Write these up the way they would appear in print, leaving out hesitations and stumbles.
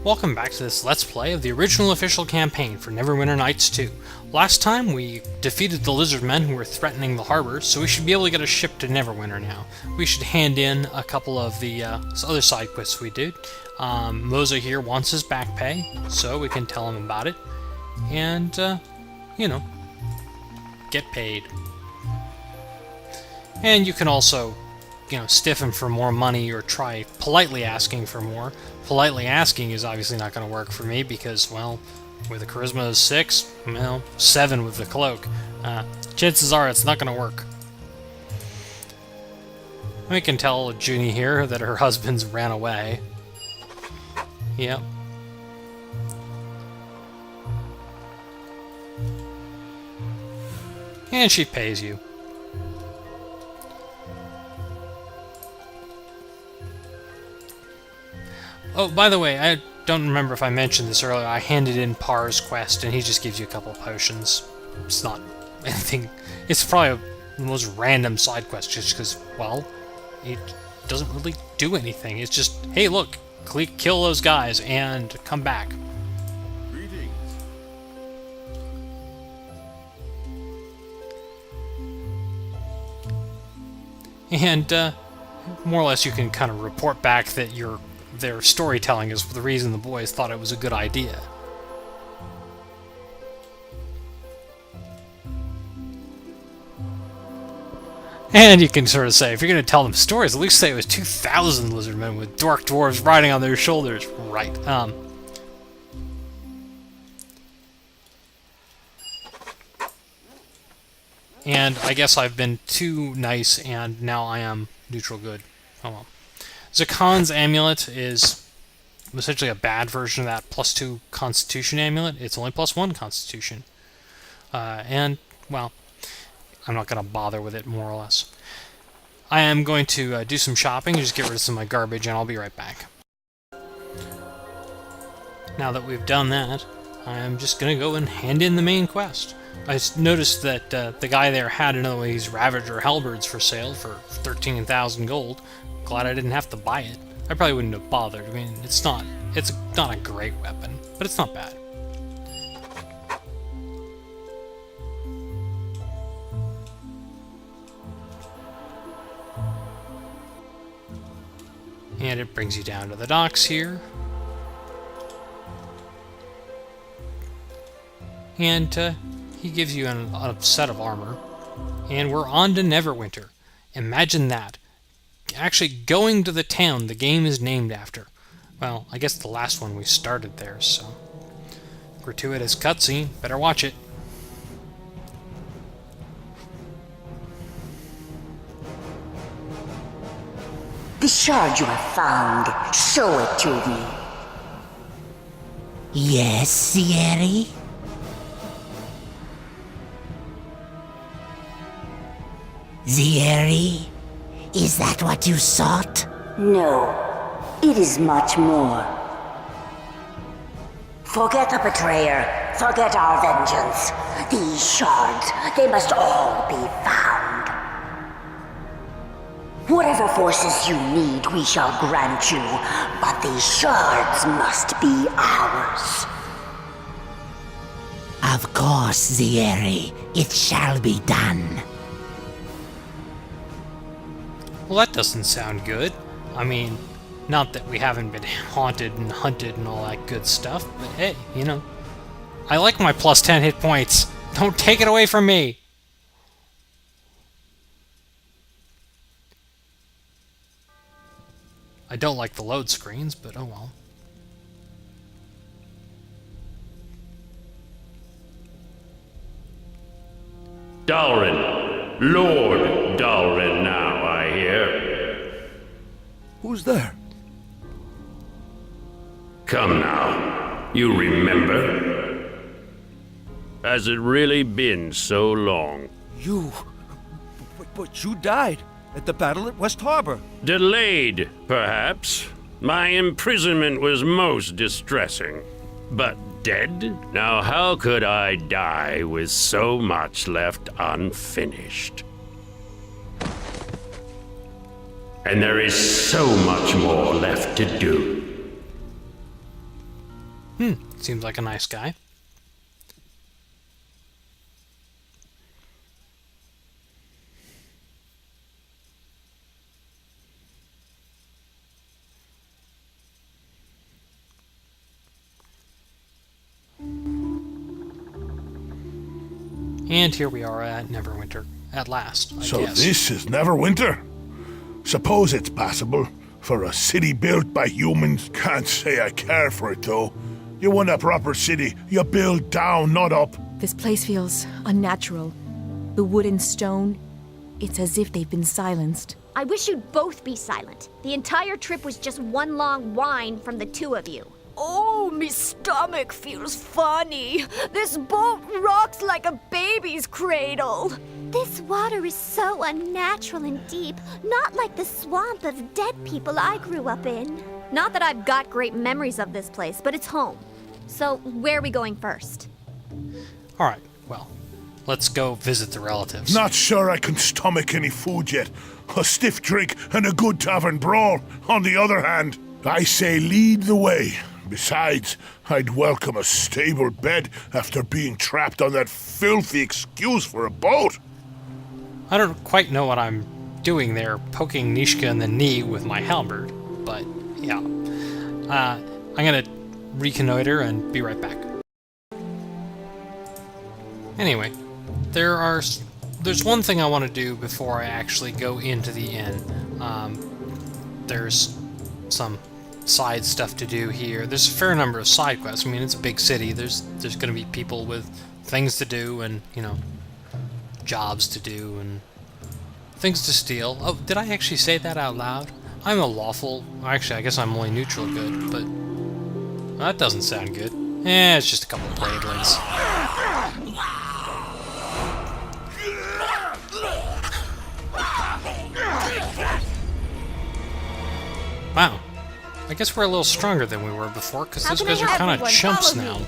Welcome back to this Let's Play of the original official campaign for Neverwinter Nights 2. Last time we defeated the lizard men who were threatening the harbor, so we should be able to get a ship to Neverwinter now. We should hand in a couple of the other side quests we did. Moza here wants his back pay, so we can tell him about it. And, you know, get paid. And you can also, you know, stiff him for more money or try politely asking for more. Politely asking is obviously not going to work for me because, well, with a charisma of 6, well, 7 with the cloak. Chances are it's not going to work. We can tell Junie here that her husband's ran away. Yep. And she pays you. Oh, by the way, I don't remember if I mentioned this earlier. I handed in Par's quest, and he just gives you a couple potions. It's not anything. It's probably the most random side quest, just because, well, it doesn't really do anything. It's just, hey, look, kill those guys and come back. Greetings. And more or less, you can kind of report back that their storytelling is the reason the boys thought it was a good idea. And you can sort of say, if you're going to tell them stories, at least say it was 2,000 lizard men with dark dwarves riding on their shoulders. Right. And I guess I've been too nice, and now I am neutral good. Oh well. Zakan's amulet is essentially a bad version of that +2 Constitution amulet. It's only +1 Constitution. And, well, I'm not going to bother with it, more or less. I am going to do some shopping, just get rid of some of my garbage, and I'll be right back. Now that we've done that, I'm just going to go and hand in the main quest. I noticed that the guy there had another one of these Ravager halberds for sale for 13,000 gold. Glad I didn't have to buy it. I probably wouldn't have bothered. I mean, it's not a great weapon, but it's not bad. And it brings you down to the docks here. And he gives you a set of armor. And we're on to Neverwinter. Imagine that. Actually going to the town the game is named after. Well, I guess the last one we started there, so... Gratuitous cutscene. Better watch it. The shard you have found, show it to me. Yes, Sierra? Sierra? Is that what you sought? No, it is much more. Forget the betrayer. Forget our vengeance. These shards, they must all be found. Whatever forces you need, we shall grant you, but these shards must be ours. Of course, Sierra. It shall be done. Well, that doesn't sound good. I mean, not that we haven't been haunted and hunted and all that good stuff, but hey, you know, I like my +10 hit points. Don't take it away from me! I don't like the load screens, but oh well. Dalrin. Lord Dalrin now, I hear. Who's there? Come now. You remember? Has it really been so long? You... But you died at the battle at West Harbor. Delayed, perhaps. My imprisonment was most distressing. But dead? Now how could I die with so much left unfinished? And there is so much more left to do. Seems like a nice guy. And here we are at Neverwinter. At last, I So guess. this is Neverwinter? Suppose it's passable for a city built by humans. Can't say I care for it though. You want a proper city, you build down, not up. This place feels unnatural. The wood and stone, it's as if they've been silenced. I wish you'd both be silent. The entire trip was just one long whine from the two of you. Oh, me stomach feels funny. This boat rocks like a baby's cradle. This water is so unnatural and deep, not like the swamp of dead people I grew up in. Not that I've got great memories of this place, but it's home. So, where are we going first? Alright, well, let's go visit the relatives. Not sure I can stomach any food yet. A stiff drink and a good tavern brawl, on the other hand. I say lead the way. Besides, I'd welcome a stable bed after being trapped on that filthy excuse for a boat. I don't quite know what I'm doing there, poking Nishka in the knee with my halberd, but yeah. I'm gonna reconnoiter and be right back. Anyway, there's one thing I want to do before I actually go into the inn. There's some side stuff to do here. There's a fair number of side quests. I mean, it's a big city. There's going to be people with things to do and, you know, jobs to do and things to steal. Oh, did I actually say that out loud? I'm a lawful... Actually, I guess I'm only neutral good, but... That doesn't sound good. It's just a couple of bladelings. Wow. I guess we're a little stronger than we were before, because those guys are kind of chumps now.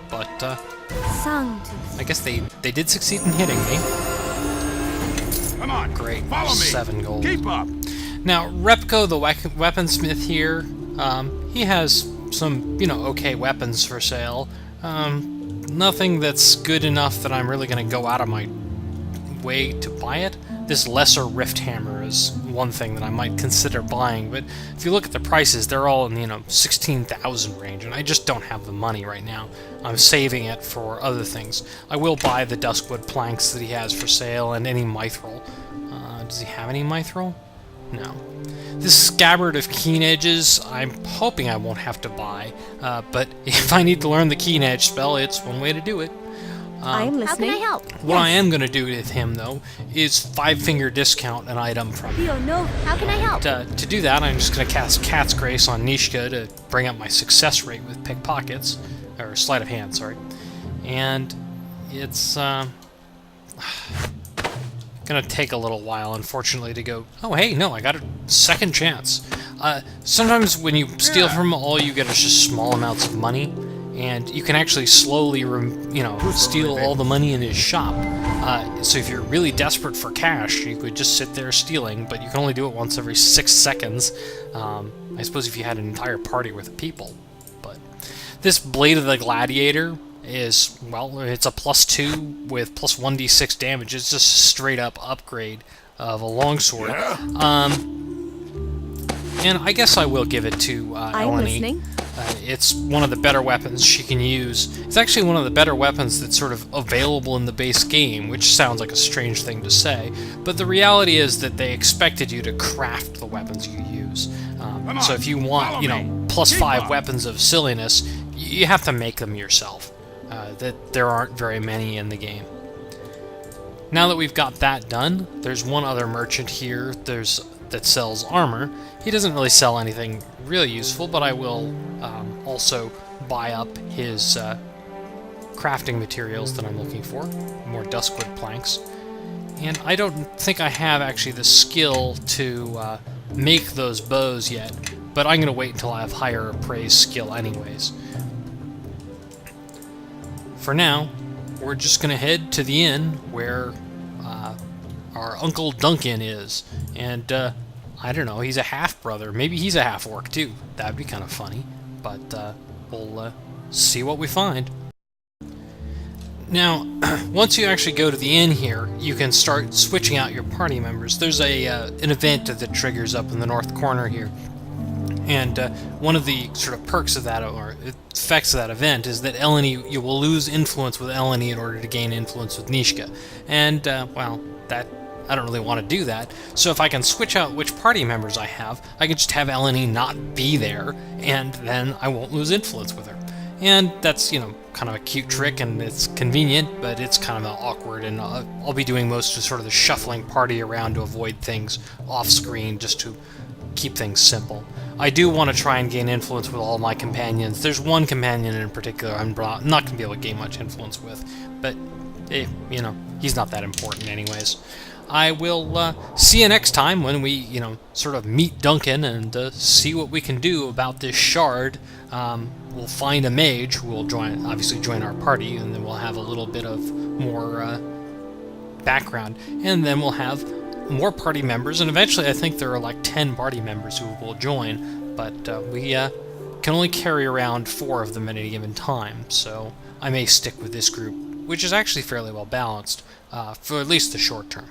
But, I guess they did succeed in hitting me. Come on, Great. follow me. 7 gold. Keep up. Now, Repko, the weaponsmith here, he has some, you know, okay weapons for sale. Nothing that's good enough that I'm really going to go out of my way to buy it. This lesser rift hammer is one thing that I might consider buying, but if you look at the prices, they're all in the, 16,000 range, and I just don't have the money right now. I'm saving it for other things. I will buy the Duskwood planks that he has for sale, and any mithril. Does he have any mithril? No. This scabbard of keen edges, I'm hoping I won't have to buy, but if I need to learn the keen edge spell, it's one way to do it. I am How can listening. I help? What I am going to do with him, though, is 5-finger discount an item from him. You know, How can I help? To do that, I'm just going to cast Cat's Grace on Nishka to bring up my success rate with pickpockets, or sleight of hand, sorry. And it's gonna take a little while, unfortunately, to go, oh hey, no, I got a second chance. Sometimes when you steal from him, all you get is just small amounts of money, and you can actually slowly, steal all the money in his shop. So if you're really desperate for cash, you could just sit there stealing, but you can only do it once every 6 seconds. I suppose if you had an entire party worth of people. But this Blade of the Gladiator is, well, it's a +2 with plus 1d6 damage. It's just a straight up upgrade of a longsword. And I guess I will give it to I'm Eleni. listening. It's one of the better weapons she can use. It's actually one of the better weapons that's sort of available in the base game, which sounds like a strange thing to say, but the reality is that they expected you to craft the weapons you use. So if you want, +5 weapons of silliness, you have to make them yourself. That there aren't very many in the game. Now that we've got that done, there's one other merchant here that sells armor. He doesn't really sell anything really useful, but I will also buy up his crafting materials that I'm looking for. More Duskwood planks. And I don't think I have actually the skill to make those bows yet, but I'm going to wait until I have higher appraised skill anyways. For now, we're just going to head to the inn where our Uncle Duncan is. And, I don't know, he's a half-brother. Maybe he's a half-orc, too. That'd be kind of funny. But, we'll see what we find. Now, once you actually go to the inn here, you can start switching out your party members. There's an event that triggers up in the north corner here. And one of the sort of perks of that, or effects of that event, is that Eleni, you will lose influence with Eleni in order to gain influence with Nishka. And, well, that I don't really want to do that. So if I can switch out which party members I have, I can just have Eleni not be there, and then I won't lose influence with her. And that's, you know, kind of a cute trick, and it's convenient, but it's kind of awkward, and I'll be doing most of sort of the shuffling party around to avoid things off-screen, just to keep things simple. I do want to try and gain influence with all my companions. There's one companion in particular I'm not going to be able to gain much influence with, but, you know, he's not that important anyways. I will see you next time when we, you know, sort of meet Duncan and see what we can do about this shard. We'll find a mage who will obviously join our party, and then we'll have a little bit of more background, and then we'll have more party members, and eventually I think there are like 10 party members who will join, but we can only carry around 4 of them at any given time, so I may stick with this group, which is actually fairly well balanced for at least the short term.